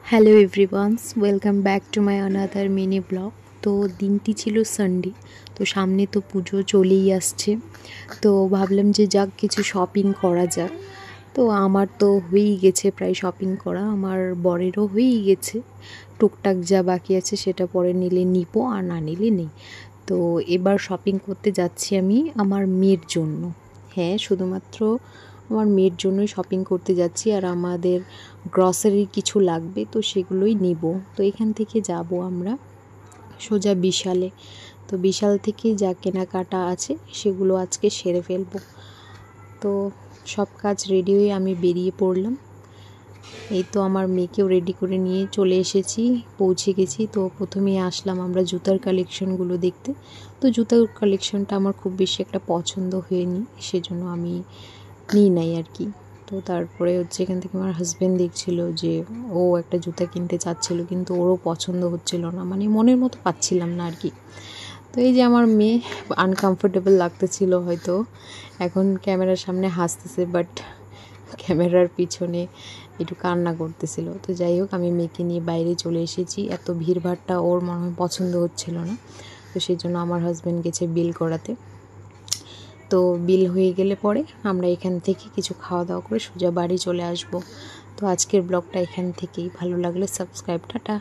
Hello everyone's, welcome back to my another mini blog. তো দিনটি ছিল সানডে, তো সামনে তো পুজো চলেই আসছে। তো ভাবলাম যে যাক কিছু শপিং করা যাক। তো আমার তো হয়েই গেছে প্রায় শপিং করা, আমার বরেরও হয়েই গেছে। টুকটাক যা বাকি আছে সেটা পরে নিলে নিবো, আর না নিলে নেই। তো এবার শপিং করতে যাচ্ছি আমি আমার মেয়ের জন্য। হ্যাঁ, শুধুমাত্র আমার মেয়ের জন্যই শপিং করতে যাচ্ছি, আর আমাদের গ্রসারির কিছু লাগবে, তো সেগুলোই নিব। তো এখান থেকে যাব আমরা সোজা বিশালে। তো বিশাল থেকে যা কেনাকাটা আছে সেগুলো আজকে সেরে ফেলবো। তো সব কাজ রেডি হয়ে আমি বেরিয়ে পড়লাম। এই তো আমার মেয়েকেও রেডি করে নিয়ে চলে এসেছি, পৌঁছে গেছি। তো প্রথমেই আসলাম আমরা জুতার কালেকশনগুলো দেখতে। তো জুতার কালেকশনটা আমার খুব বেশি একটা পছন্দ হয়নি, সেজন্য আমি নিই নাই আর কি। তো তারপরে হচ্ছে এখান থেকে আমার হাজব্যান্ড দেখছিল যে ও একটা জুতা কিনতে চাচ্ছিল, কিন্তু ওরও পছন্দ হচ্ছিল না, মানে মনের মতো পাচ্ছিলাম না আর কি। তো এই যে আমার মেয়ে আনকমফোর্টেবল লাগতেছিল হয়তো, এখন ক্যামেরার সামনে হাসতেছে, বাট ক্যামেরার পিছনে একটু কান্না করতেছিল। তো যাই হোক, আমি মেয়েকে নিয়ে বাইরে চলে এসেছি। এত ভিড়ভাড়টা ওর মনে হয় পছন্দ হচ্ছিল না, তো সেই জন্য আমার হাজব্যান্ড গেছে বিল করাতে। তো বিল হয়ে গেলে পরে আমরা এখান থেকে কিছু খাওয়া দাওয়া করে সোজা বাড়ি চলে আসব। তো আজকের ব্লগটা এখান থেকেই, ভালো লাগলে সাবস্ক্রাইব, টাটা।